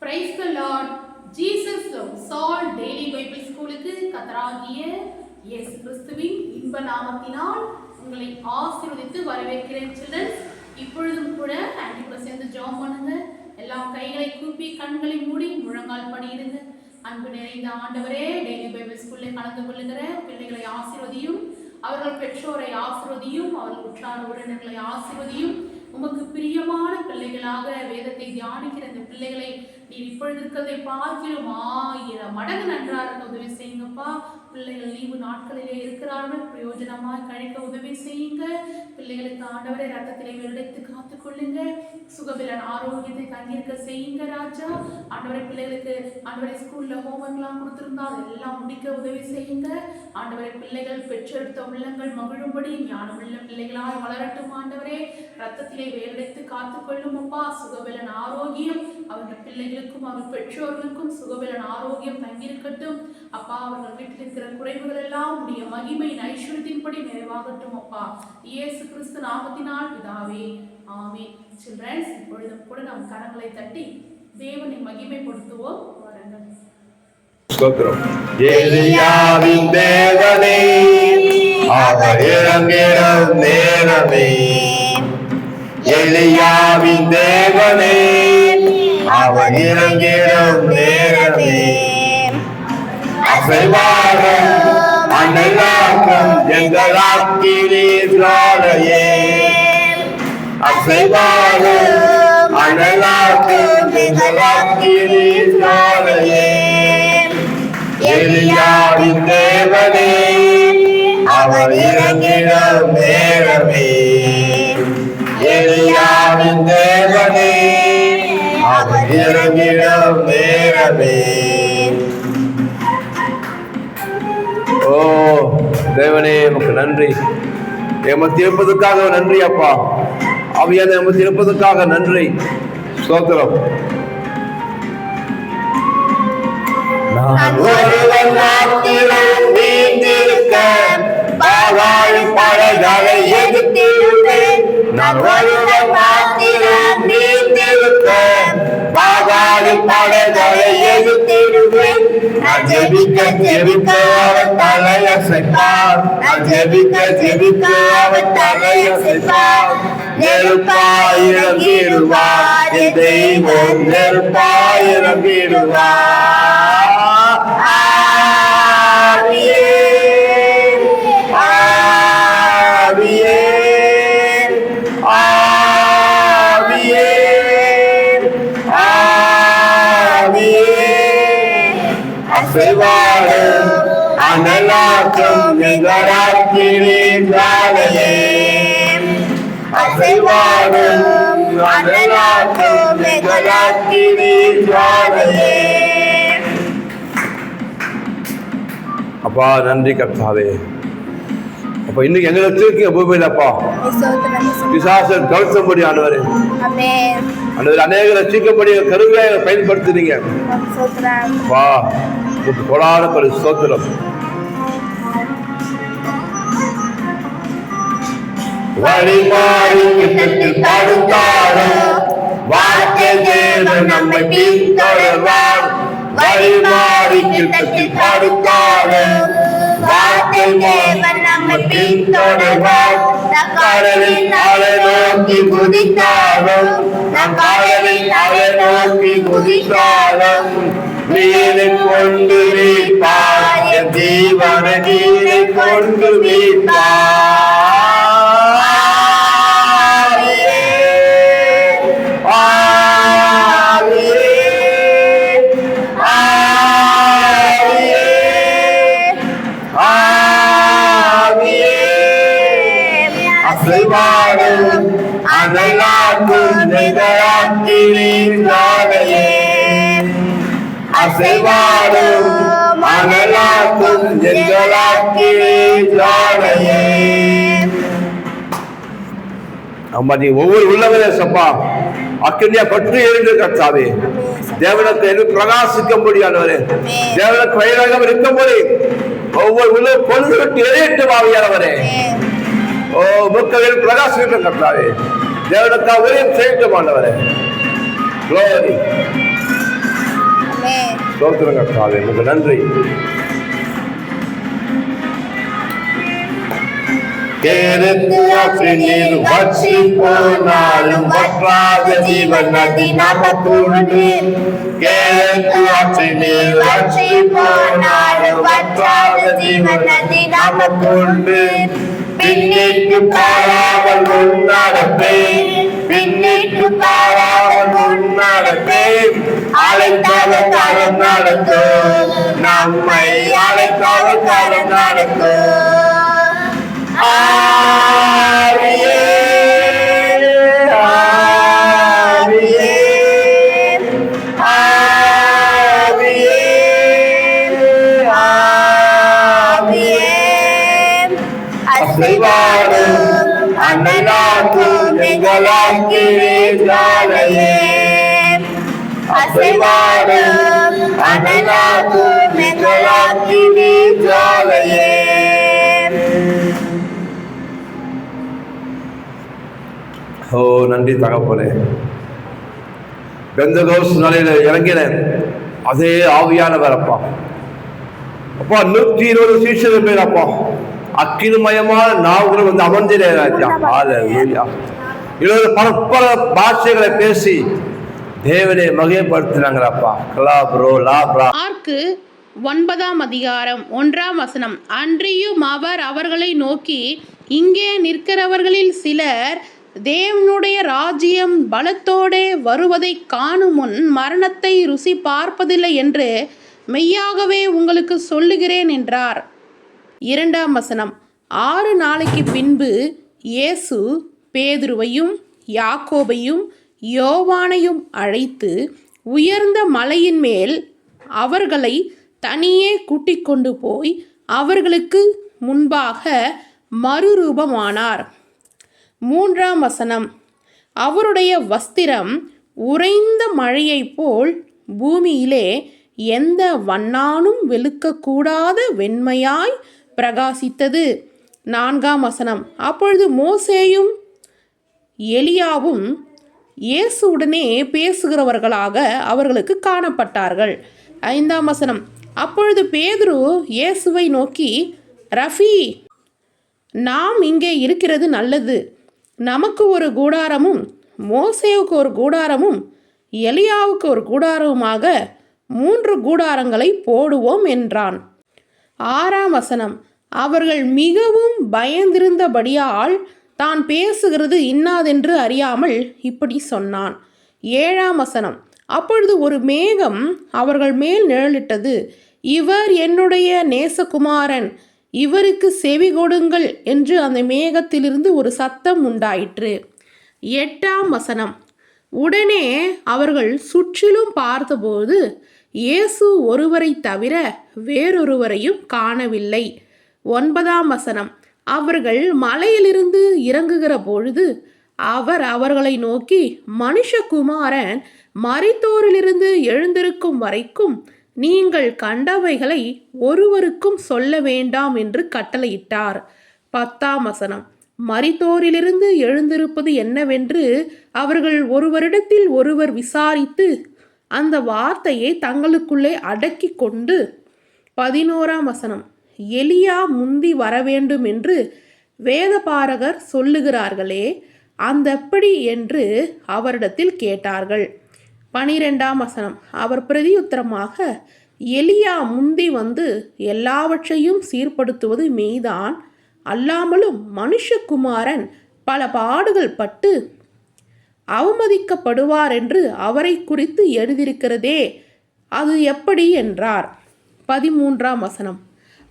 Praise the Lord. Jesus loves all daily Bible ஸ்கூலுக்கு கர்த்தராகிய இயேசு கிறிஸ்துவின் இன்ப நாமத்தினால் உங்களை ஆசீர்வதித்து வரவேற்கிறேன். சில்ட்ரன்ஸ், இப்பொழுதும் கூட ஆன்டி கூட சேர்ந்து ஜெபம் பண்ணுங்க. எல்லாம் கைகளை கூப்பி கண்களை மூடி முழங்கால் படியிடுங்க. அன்பு நிறைந்த ஆண்டவரே, டெய்லி பைபிள் ஸ்கூலில் கலந்து கொள்ளுகிற பிள்ளைகளை ஆசீர்வதியும், அவர்கள் பெற்றோரை ஆசீர்வதியும், அவர்கள் உற்றார் உறவினர்களை ஆசீர்வதியும். உமக்கு பிரியமான பிள்ளைகளாக வேதத்தை தியானிக்கிற இந்த பிள்ளைகளை நீர் இப்பொழுது இருக்கிறதை பார்க்கிறோம் 1000 மடங்கு நன்றாக உதவி செய்யுங்கப்பா. பிள்ளைகள் லீவு நாட்களிலே இருக்கிறார்கள், பிரயோஜனமாய் கழிக்க உதவி செய்யுங்க. பிள்ளைகளுக்கு ஆண்டவரை ரத்தத்திலே வெள்ளெடுத்து காத்துக்கொள்ளுங்க. சுகபிலன் ஆரோக்கியத்தை தங்கியிருக்க செய்யுங்க ராஜா. ஆண்டவரை பிள்ளைகளுக்கு ஆண்டவரை ஸ்கூல்ல ஹோம்ஒர்க்லாம் கொடுத்திருந்தா அதெல்லாம் முடிக்க உதவி செய்யுங்க. ஆண்டவரை பிள்ளைகள் பெற்றெடுத்த உள்ளங்கள் மகிழும்படி ஞானமுள்ள பிள்ளைகளாய் வளரட்டும். ஆண்டவரே, ரத்தத்திலே வேலெடுத்து காத்துக்கொள்ளும் அப்பா. சுகபிலன் ஆரோக்கியம் அவர்கள் பிள்ளைகளுக்கும் அவர் பெற்றோர்களுக்கும் சுகபிலன் ஆரோக்கியம் தங்கியிருக்கட்டும் அப்பா. அவர்கள் வீட்டில் இருக்கிற குறைவுகள் எல்லாம் உடைய மகிமையின் ஐஸ்வர்யத்தின்படி நிறைவாகட்டும் அப்பா. இயேசு கிறிஸ்து நாமத்தினால் பிதாவே, ஆமென். சில்ட்ரன்ஸ், இப்பொழுதும் கூட நாம் கரங்களை தட்டி தேவனை மகிமைப்படுத்துவோம். வாருங்கள். ஸ்தோத்திரம். எலியாவின் தேவனே, அவர் இறங்கிடும் நேரமே. எலியாவின் தேவனே, அவர் இறங்கிடும் நேரமே. அசைவாரும் அனலாக்கும் எங்களாக்கினே ஜாலையே. அசைவாரும் அனலாக்கும் எங்களாக்கினே ஜாலையே. எலியாவின் தேவனே, அவர் இறங்கிடும் நேரமே. எலியாவின் தேவனே, அவர் இறங்கிடும் நேரமே. ஓ தேவனே, உமக்கு நன்றி. எமக்கு இருப்பதற்காக நன்றி அப்பா. அவையான எமக்கு இருப்பதற்காக நன்றி. ஸ்தோத்திரம். நான் ஒருவன் மாத்திரம் நீந்திருக்க பாகாய் படைகளை எதிர்த்திருப்பேன். நான் ஒருவன் மாத்திரம் நீந்திருக்க பாகாய் படைகளை எதிர்த்திருப்பேன். நான் ஜெபிக்க ஜெபிக்க அவன் தலையசைப்பார். நான் ஜெபிக்க ஜெபிக்க அவன் தலையசைப்பார். நெருப்பாயிரங்கிடுவார் என் தெய்வம், நெருப்பாயிரங்கிடுவார். ஆவியே ஆவியே ஆவியே ஆவியே. அசைவாடும் அனலாக்கும் நிகராக்கினே ஜாலையே. அசைவாடும் அனலாக்கும் நிகராக்கினே ஜாலையே. அப்பா நன்றி கர்த்தாவே. அப்ப இன்னைக்கு எங்களை தூக்கி பூமியில் அப்பா பிசாசன் கவனிக்கும்படி ஆண்டவரே, அநேக ரசிக்கும்படி கருவியாக பயன்படுத்துறீங்க அப்பா. கொடாத ஒரு ஸ்தோத்திரம். வழிமாறி கிட்டத்தில் தடுத்தாலும் வாழ்க்கை தேவன் நம்மை பின்தொடர்வார். வழிமாறி கிட்டத்தில் தடுத்தாலும் வாழ்க்கை தேவன் நம்மை பின்தொடர்வார். கடலில் அலை நோக்கி குதித்தாலும், நம் கடலில் அலை நோக்கி குதித்தாலும் நீரை கொண்டு மீட்பார். என் ஜீவன நீரை கொண்டு மீட்பார். அசைவாடும் அனலாக்கும் நிகராக்கினே ஜாலையே. அசைவாடும் அனலாக்கும் நிகராக்கினே ஜாலையே. அம்மா, நீ ஒவ்வொரு உள்ளவரே சப்பா அக்கினியா பற்றி எரிந்து கர்த்தாவே. தேவனுக்கு என்று பிரகாசிக்கும்படியானவரே, தேவனுக்கு வயலாக இருக்கும்படி ஒவ்வொரு உள்ள பொழுது விட்டு எரியட்டு ஆவியானவரே. ஓ முக்களில் பிரகாசிக்க கர்த்தாவே, தேவனுக்கு ஊழியம் செய்யட்டும் ஆண்டவரே. Glory. ஆமென். ஸ்தோத்திரம் கர்த்தாவே, உமக்கு நன்றி. கேளுக்கு அக்கினியில் வற்றி போனாலும் வற்றாத ஜீவன் நதி நமக்குண்டு. கேளுக்கு அக்கினியில் வற்றி போனாலும் வற்றாத ஜீவன் நதி நமக்குண்டு. பின்னிட்டு பாராமல் முன்னடப்பேன், பின்னிட்டு பாராமல் முன்னடப்பேன். அழைத்தவர் தரம் நடத்தும், நம்மை அழைத்தவர் தரம் நடத்தும். ஆவியே, ஆவியே, ஆவியே, ஆவியே. அசைவாடும் அனலாக்கும் எங்களாக்கினே ஜாலையே. அசைவாடும் அனலாக்கும் எங்களாக்கினே ஜாலையே. ஓ நன்றி தகப்பனே. பெந்தகோஸ்து நாளில இறங்கின அதே ஆவியானவர் அப்பா. அப்பா 120 சீஷர்கள் பேர் அப்பா அக்கினிமயமான நாவுகளும் வந்து அமர்ந்திரே ராஜா. ஹalleluya. இவங்க பரஸ்பர பாஷைகளை பேசி தேவனை மகிமைப்படுத்தினாங்கப்பா. கலாப்ரோ லாப்ரா. மார்க்கு 9:1 அன்றியும் அவர் அவர்களை நோக்கி, இங்கே நிற்கிறவர்களில் சிலர் தேவனுடைய ராஜ்யம் பலத்தோடே வருவதை காணும் முன் மரணத்தை ருசி பார்ப்பதில்லை என்று மெய்யாகவே உங்களுக்கு சொல்லுகிறேன் என்றார். 2 6 நாளைக்கு பின்பு இயேசு பேதுருவையும் யாக்கோபையும் யோவானையும் அழைத்து உயர்ந்த மலையின் மேல் அவர்களை தனியே கூட்டிக் கொண்டு போய் அவர்களுக்கு முன்பாக மறுரூபமானார். 3 அவருடைய வஸ்திரம் உறைந்த மழையைப் போல் பூமியிலே எந்த வண்ணானும் வெளுக்கக்கூடாத வெண்மையாய் பிரகாசித்தது. 4 அப்பொழுது மோசேயும் எலியாவும் இயேசுவுடனே பேசுகிறவர்களாக அவர்களுக்கு காணப்பட்டார்கள். 5 அப்பொழுது பேதுரு இயேசுவை நோக்கி, ரஃபி, நாம் இங்கே இருக்கிறது நல்லது. நமக்கு ஒரு கூடாரமும் மோசேவுக்கு ஒரு கூடாரமும் எலியாவுக்கு ஒரு கூடாரமுமாக 3 கூடாரங்களை போடுவோம் என்றான். 6 அவர்கள் மிகவும் பயந்திருந்தபடியால் தான் பேசுகிறது இன்னாதென்று அறியாமல் இப்படி சொன்னான். 7 அப்பொழுது ஒரு மேகம் அவர்கள் மேல் நிழலிட்டது. இவர் என்னுடைய நேசகுமாரன், இவருக்கு செவி கொடுங்கள் என்று அந்த மேகத்திலிருந்து ஒரு சத்தம் உண்டாயிற்று. 8 உடனே அவர்கள் சுற்றிலும் பார்த்தபோது இயேசு ஒருவரை தவிர வேறொருவரையும் காணவில்லை. 9 அவர்கள் மலையிலிருந்து இறங்குகிற பொழுது அவர் அவர்களை நோக்கி, மனுஷகுமாரன் மரித்தோரிலிருந்து எழுந்திருக்கும் வரைக்கும் நீங்கள் கண்டவைகளை ஒருவருக்கும் சொல்ல வேண்டாம் என்று கட்டளையிட்டார். 10 மரித்தோரிலிருந்து எழுந்திருப்பது என்னவென்று அவர்கள் ஒருவரிடத்தில் ஒருவர் விசாரித்து அந்த வார்த்தையை தங்களுக்குள்ளே அடக்கி கொண்டு 11 எலியா முந்தி வரவேண்டும் என்று வேதபாரகர் சொல்லுகிறார்களே, அந்தப்படி என்று அவரிடத்தில் கேட்டார்கள். 12 அவர் பிரதியுத்தரமாக, எலியா முந்தி வந்து எல்லாவற்றையும் சீர்படுத்துவது மெய்தான், அல்லாமலும் மனுஷகுமாரன் பல பாடுகள் பட்டு அவமதிக்கப்படுவார் என்று அவரை குறித்து எழுதியிருக்கிறதே, அது எப்படி என்றார். 13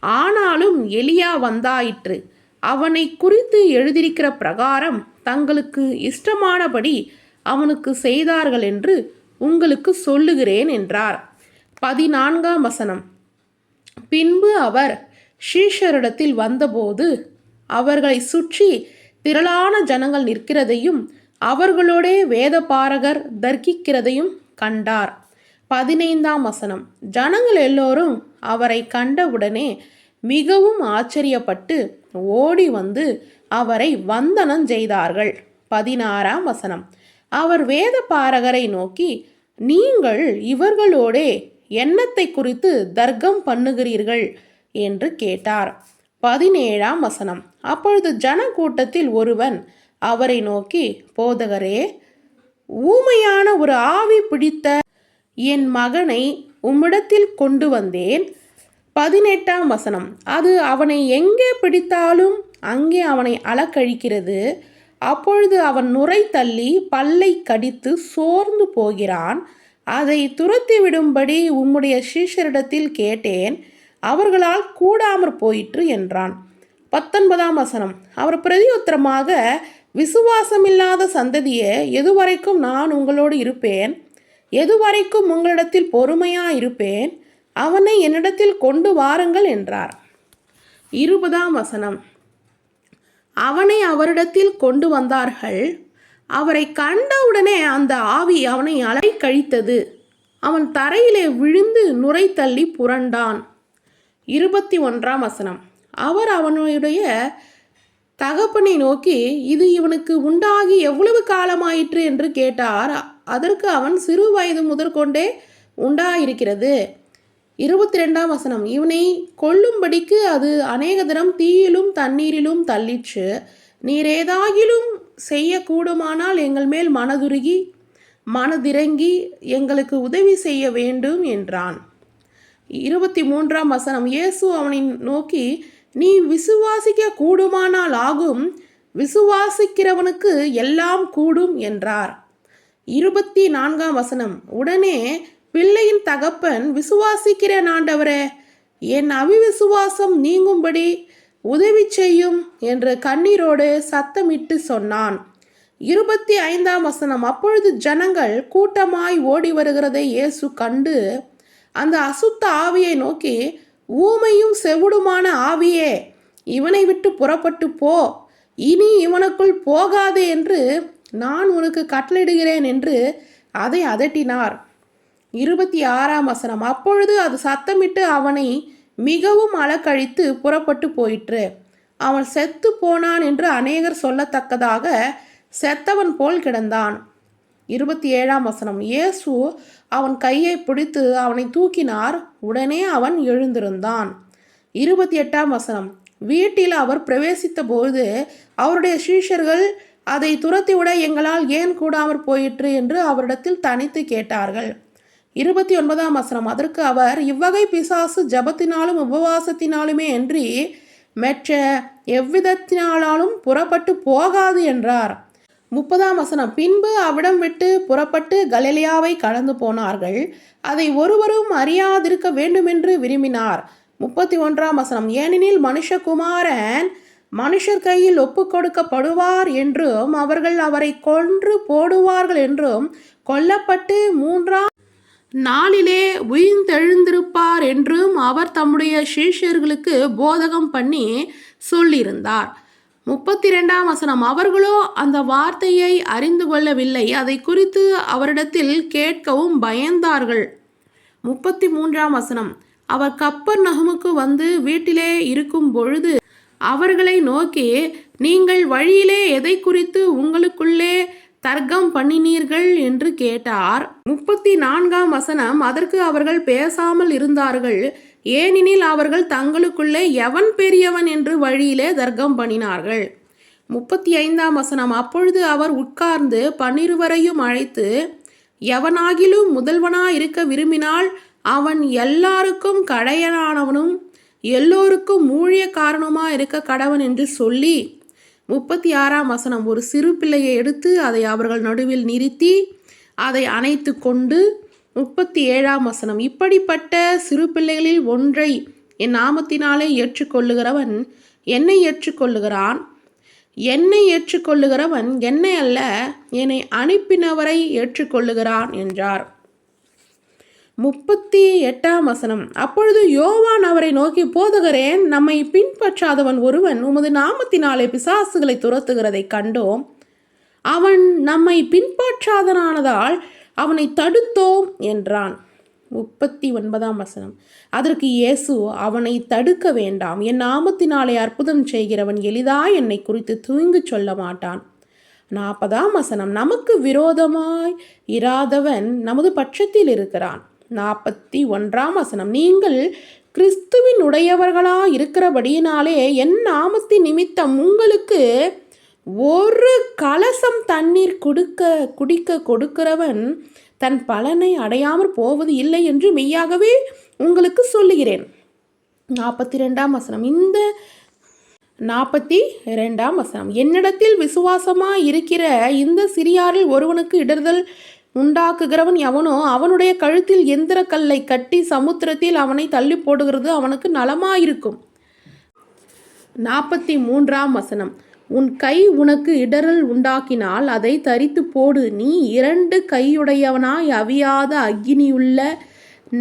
ஆனாலும் எலியா வந்தாயிற்று, அவனை குறித்து எழுதியிருக்கிற பிரகாரம் தங்களுக்கு இஷ்டமானபடி அவனுக்கு செய்தார்கள் என்று உங்களுக்கு சொல்லுகிறேன் என்றார். 14 பின்பு அவர் சீஷரிடத்தில் வந்தபோது அவர்களை சுற்றி திரளான ஜனங்கள் நிற்கிறதையும் அவர்களோடே வேதபாரகர் தர்க்கிக்கிறதையும் கண்டார். 15 ஜனங்கள் எல்லோரும் அவரை கண்டவுடனே மிகவும் ஆச்சரியப்பட்டு ஓடி வந்து அவரை வந்தனம் செய்தார்கள். 16 அவர் வேதபாரகரை நோக்கி, நீங்கள் இவர்களோடே எண்ணத்தை குறித்து தர்க்கம் பண்ணுகிறீர்கள் என்று கேட்டார். 17ஆம் வசனம். அப்பொழுது ஜனக்கூட்டத்தில் ஒருவன் அவரை நோக்கி, போதகரே, ஊமையான ஒரு ஆவி பிடித்த என் மகனை உம்மிடத்தில் கொண்டு வந்தேன். 18ஆம் வசனம். அது அவனை எங்கே பிடித்தாலும் அங்கே அவனை அலக்கழிக்கிறது. அப்பொழுது அவன் நுரை தள்ளி பல்லை கடித்து சோர்ந்து போகிறான். அதை துரத்தி விடும்படி உம்முடைய சீஷரிடத்தில் கேட்டேன், அவர்களால் கூடாமற் போயிற்று என்றான். 19ஆம் வசனம். அவர் பிரதியுத்தரமாக, விசுவாசமில்லாத சந்ததியே, எதுவரைக்கும் நான் உங்களோடு இருப்பேன்? எதுவரைக்கும் உங்களிடத்தில் பொறுமையாயிருப்பேன்? அவனை என்னிடத்தில் கொண்டு வாருங்கள் என்றார். 20ஆம் வசனம். அவனை அவரிடத்தில் கொண்டு வந்தார்கள். அவரை கண்டவுடனே அந்த ஆவி அவனை அலைக்கழித்தது. அவன் தரையிலே விழுந்து நுரை தள்ளி புரண்டான். 21ஆம் வசனம். அவர் அவனுடைய தகப்பனை நோக்கி, இது இவனுக்கு உண்டாகி எவ்வளவு காலமாயிற்று என்று கேட்டார். அதற்கு அவன், சிறு வயது முதற்கொண்டே உண்டாயிருக்கிறது. 22ஆம் வசனம். இவனை கொல்லும்படிக்கு அது அநேக தினம் தீயிலும் தண்ணீரிலும் தள்ளிற்று. நீர் ஏதாகிலும் செய்யக்கூடுமானால் எங்கள் மேல் மனதிறங்கி எங்களுக்கு உதவி செய்ய வேண்டும் என்றான். 23ஆம் வசனம். இயேசு அவனை நோக்கி, நீ விசுவாசிக்க கூடுமானால் ஆகும், விசுவாசிக்கிறவனுக்கு எல்லாம் கூடும் என்றார். 24ஆம் வசனம். உடனே பிள்ளையின் தகப்பன், விசுவாசிக்கிறேன் ஆண்டவரே, என் அவிவிசுவாசம் நீங்கும்படி உதவி செய்யும் என்று கண்ணீரோடு சத்தமிட்டு சொன்னான். 25ஆம் வசனம். அப்பொழுது ஜனங்கள் கூட்டமாய் ஓடி வருகிறதை இயேசு கண்டு அந்த அசுத்த ஆவியை நோக்கி, ஊமையும் செவிடுமான ஆவியே, இவனை விட்டு புறப்பட்டு போ, இனி இவனுக்குள் போகாதே என்று நான் உனக்கு கட்டளையிடுகிறேன் என்று அதை அதட்டினார். 26ஆம் வசனம். அப்பொழுது அது சத்தமிட்டு அவனை மிகவும் அலக்கழித்து புறப்பட்டு போயிற்று. அவன் செத்து போனான் என்று அநேகர் சொல்லத்தக்கதாக செத்தவன் போல் கிடந்தான். 27ஆம் வசனம். இயேசு அவன் கையை பிடித்து அவனை தூக்கினார். உடனே அவன் எழுந்திருந்தான். 28ஆம் வசனம். வீட்டில் அவர் பிரவேசித்த போது அவருடைய சீஷர்கள் அதை துரத்திவிட எங்களால் ஏன் கூடாமற் போயிற்று என்று அவரிடத்தில் தனித்து கேட்டார்கள். 29ஆம் வசனம். அதற்கு அவர், இவ்வகை பிசாசு ஜபத்தினாலும் உபவாசத்தினாலுமே அன்றி மற்ற எவ்விதத்தினாலும் புறப்பட்டு போகாது என்றார். 30ஆம் வசனம். பின்பு அவ்விடம் விட்டு புறப்பட்டு கலிலேயாவை கடந்து போனார்கள். அதை ஒருவரும் அறியாதிருக்க வேண்டுமென்று விரும்பினார். 31ஆம் வசனம். ஏனெனில் மனுஷகுமாரன் மனுஷர் கையில் ஒப்பு கொடுக்கப்படுவார் என்றும் அவர்கள் அவரை கொன்று போடுவார்கள் என்றும் கொல்லப்பட்டு 3ஆம் நாளிலே உயிர்த்தெழுந்திருப்பார் என்றும் அவர் தம்முடைய சீஷர்களுக்கு போதகம் பண்ணி சொல்லியிருந்தார். 32ஆம் வசனம். அவர்களோ அந்த வார்த்தையை அறிந்து கொள்ளவில்லை, அதை குறித்து அவரிடத்தில் கேட்கவும் பயந்தார்கள். 33ஆம் வசனம். அவர் கப்பர்நகமுக்கு வந்து வீட்டிலே இருக்கும் பொழுது அவர்களை நோக்கி, நீங்கள் வழியிலே எதை குறித்து உங்களுக்குள்ளே தர்க்கம் பண்ணினீர்கள் என்று கேட்டார். 34ஆம் வசனம். அதற்கு அவர்கள் பேசாமல் இருந்தார்கள், ஏனெனில் அவர்கள் தங்களுக்குள்ளே எவன் பெரியவன் என்று வழியிலே தர்க்கம் பண்ணினார்கள். 35ஆம் வசனம். அப்பொழுது அவர் உட்கார்ந்து 12 அழைத்து, எவனாகிலும் முதல்வனாயிருக்க விரும்பினால் அவன் எல்லாருக்கும் கடையனானவனும் எல்லோருக்கும் ஊழியக்காரனுமாயிருக்க கடவன் என்று சொல்லி, 36ஆம் வசனம். ஒரு சிறு பிள்ளையை எடுத்து அதை அவர்கள் நடுவில் நிறுத்தி அதை அணைத்து கொண்டு, 37ஆம் வசனம். இப்படிப்பட்ட சிறு பிள்ளைகளில் ஒன்றை என் நாமத்தினாலே ஏற்றுக்கொள்ளுகிறவன் என்னை ஏற்றுக்கொள்ளுகிறான், என்னை ஏற்றுக்கொள்ளுகிறவன் என்னை அல்ல என்னை அனுப்பினவரை ஏற்றுக்கொள்ளுகிறான் என்றார். 38ஆம் வசனம். அப்பொழுது யோவான் அவரை நோக்கி, போதகரே, நம்மை பின்பற்றாதவன் ஒருவன் உமது நாமத்தினாலே பிசாசுகளை துரத்துகிறதை கண்டோம். அவன் நம்மை பின்பற்றாதனானதால் அவனை தடுத்தோம் என்றான். 39ஆம் வசனம். அதற்கு இயேசு, அவனை தடுக்க வேண்டாம், என் நாமத்தினாலே அற்புதம் செய்கிறவன் எளிதாய் என்னை குறித்து தூங்கு சொல்ல மாட்டான். 40ஆம் வசனம். நமக்கு விரோதமாய் இராதவன் நமது பட்சத்தில் இருக்கிறான். 41ஆம் வசனம், நீங்கள் கிறிஸ்துவின் உடையவர்களாக இருக்கிறபடியினாலே என் நாமத்தின் நிமித்தம் உங்களுக்கு ஒரு கலசம் தண்ணீர் குடிக்க கொடுக்கிறவன் தன் பலனை அடையாமற் போவது இல்லை என்று மெய்யாகவே உங்களுக்கு சொல்லுகிறேன். 42ஆம் வசனம், இந்த 42ஆம் வசனம், என்னிடத்தில் விசுவாசமாய் இருக்கிற இந்த சிறியாரில் ஒருவனுக்கு இடர்தல் உண்டாக்குகிறவன் எவனோ அவனுடைய கழுத்தில் எந்திர கல்லை கட்டி சமுத்திரத்தில் அவனை தள்ளி போடுகிறது அவனுக்கு நலமாயிருக்கும். 43ஆம் வசனம், உன் கை உனக்கு இடரல் உண்டாக்கினால் அதை தரித்து போடு. நீ 2 கையுடையவனாய் அவியாத அக்கினியுள்ள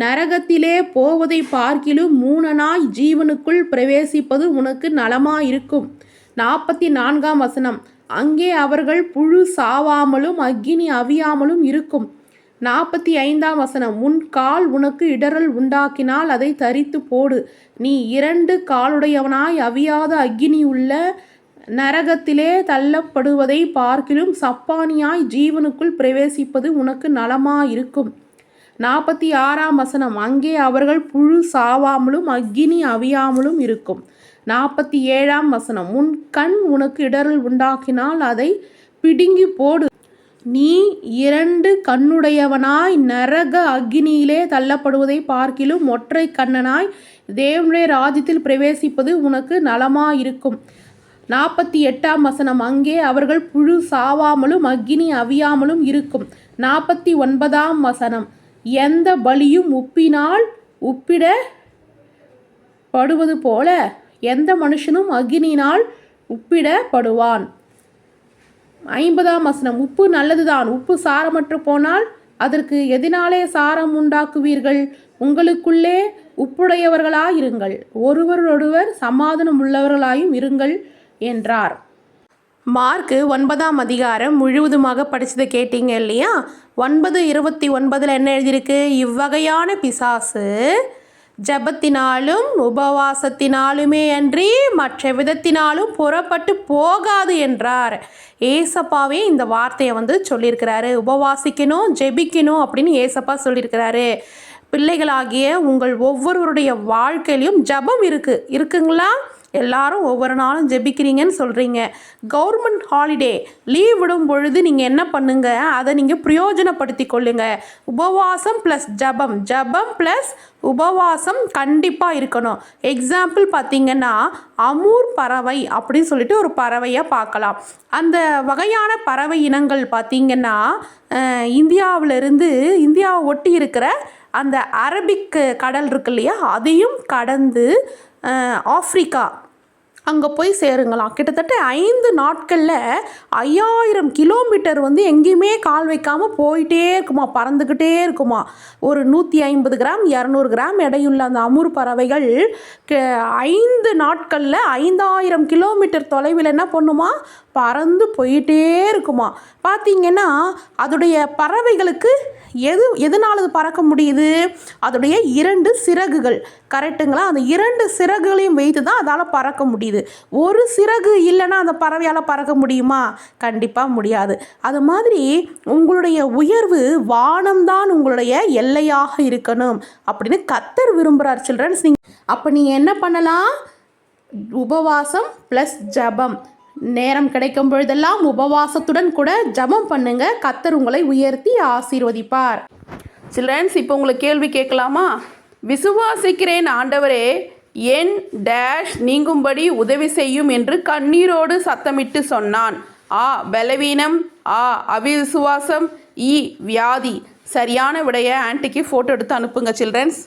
நரகத்திலே போவதை பார்க்கிலும் 3 ஜீவனுக்குள் பிரவேசிப்பது உனக்கு நலமாயிருக்கும். 44ஆம் வசனம், அங்கே அவர்கள் புழு சாவாமலும் அக்கினி அவியாமலும் இருக்கும். 45ஆம் வசனம், உன் கால் உனக்கு இடரல் உண்டாக்கினால் அதை தரித்து போடு. நீ 2 காலுடையவனாய் அவியாத அக்கினி உள்ள நரகத்திலே தள்ளப்படுவதை பார்க்கிலும் சப்பானியாய் ஜீவனுக்குள் பிரவேசிப்பது உனக்கு நலமாயிருக்கும். 46ஆம் வசனம், அங்கே அவர்கள் புழு சாவாமலும் அக்கினி அவியாமலும் இருக்கும். 47ஆம் வசனம், உன் கண் உனக்கு இடரல் உண்டாக்கினால் அதை பிடுங்கி போடு. நீ 2 கண்ணுடையவனாய் நரக அக்கினியிலே தள்ளப்படுவதை பார்க்கிலும் ஒற்றை கண்ணனாய் தேவனுடைய ராஜ்யத்தில் பிரவேசிப்பது உனக்கு நலமாயிருக்கும். 48ஆம் வசனம், அங்கே அவர்கள் புழு சாவாமலும் அக்கினி அவியாமலும் இருக்கும். 49ஆம் வசனம், எந்த பலியும் உப்பினால் உப்பிடப்படுவது போல எந்த மனுஷனும் அக்கினியினால் உப்பிடப்படுவான். 50ஆம் வசனம், உப்பு நல்லதுதான், உப்பு சாரமற்று போனால் அதற்கு எதினாலே சாரம் உண்டாக்குவீர்கள்? உங்களுக்குள்ளே உப்புடையவர்களாயிருங்கள், ஒருவரோடொருவர் சமாதானம் உள்ளவர்களாயும் இருங்கள் என்றார். மார்க்கு 9ஆம் அதிகாரம் முழுவதுமாக படித்ததை கேட்டீங்க இல்லையா? 9:29 என்ன எழுதியிருக்கு? இவ்வகையான பிசாசு ஜபத்தினாலும் உபவாசத்தினாலுமே அன்றி மற்ற விதத்தினாலும் புறப்பட்டு போகாது என்றார். ஏசப்பாவே இந்த வார்த்தையை சொல்லியிருக்கிறாரு. உபவாசிக்கணும், ஜெபிக்கணும் அப்படின்னு ஏசப்பா சொல்லியிருக்கிறாரு. பிள்ளைகளாகிய உங்கள் ஒவ்வொருவருடைய வாழ்க்கையிலையும் ஜபம் இருக்குங்களா? எல்லாரும் ஒவ்வொரு நாளும் ஜெபிக்கிறீங்கன்னு சொல்கிறீங்க. கவர்மெண்ட் ஹாலிடே லீவ் விடும் பொழுது நீங்கள் என்ன பண்ணுங்க, அதை நீங்கள் பிரயோஜனப்படுத்தி கொள்ளுங்க. உபவாசம் ப்ளஸ் ஜபம், ஜபம் ப்ளஸ் உபவாசம் கண்டிப்பாக இருக்கணும். எக்ஸாம்பிள் பார்த்திங்கன்னா அமூர் பறவை அப்படின்னு சொல்லிட்டு ஒரு பறவையை பார்க்கலாம். அந்த வகையான பறவை இனங்கள் பார்த்திங்கன்னா இந்தியாவை ஒட்டி இருக்கிற அந்த அரபிக் கடல் இருக்கு இல்லையா, அதையும் கடந்து ஆஃப்ரிக்கா அங்கே போய் சேருங்களாம். கிட்டத்தட்ட 5 நாட்களில் 5000 கிலோமீட்டர் எங்கேயுமே கால் வைக்காமல் போயிட்டே இருக்குமா, பறந்துக்கிட்டே இருக்குமா. ஒரு 150 கிராம் 200 கிராம் எடையுள்ள அந்த அமூர் பறவைகள் 5 நாட்களில் 5000 கிலோமீட்டர் தொலைவில் என்ன பண்ணுமா, பறந்து போயிட்டே இருக்குமா. பார்த்திங்கன்னா அதோடைய பறவைகளுக்கு எதனால் அது பறக்க முடியுது? அதோடைய 2 சிறகுகள், கரெக்டுங்களா? அந்த 2 சிறகுகளையும் வைத்து தான் அதால் பறக்க முடியுது. ஒரு சிறகு இல்லைன்னா அந்த பறவையால் பறக்க முடியுமா? கண்டிப்பாக முடியாது. அது மாதிரி உங்களுடைய உயர்வு வானம்தான் உங்களுடைய எல்லையாக இருக்கணும் அப்படின்னு கர்த்தர் விரும்புகிறார். சில்ட்ரன்ஸ், அப்போ நீங்கள் என்ன பண்ணலாம்? உபவாசம் ப்ளஸ் ஜபம், நேரம் கிடைக்கும் பொழுதெல்லாம் உபவாசத்துடன் கூட ஜபம் பண்ணுங்க. கர்த்தர் உங்களை உயர்த்தி ஆசீர்வதிப்பார். சில்ட்ரன்ஸ், இப்போ உங்களுக்கு கேள்வி கேட்கலாமா? விசுவாசிக்கிறேன் ஆண்டவரே, என் டேஷ் நீங்கும்படி உதவி செய்யும் என்று கண்ணீரோடு சத்தமிட்டு சொன்னான். ஆ பலவீனம், ஆ அவிசுவாசம், வியாதி. சரியான விடைய ஆன்ட்டிக்கு ஃபோட்டோ எடுத்து அனுப்புங்க சில்ட்ரன்ஸ்.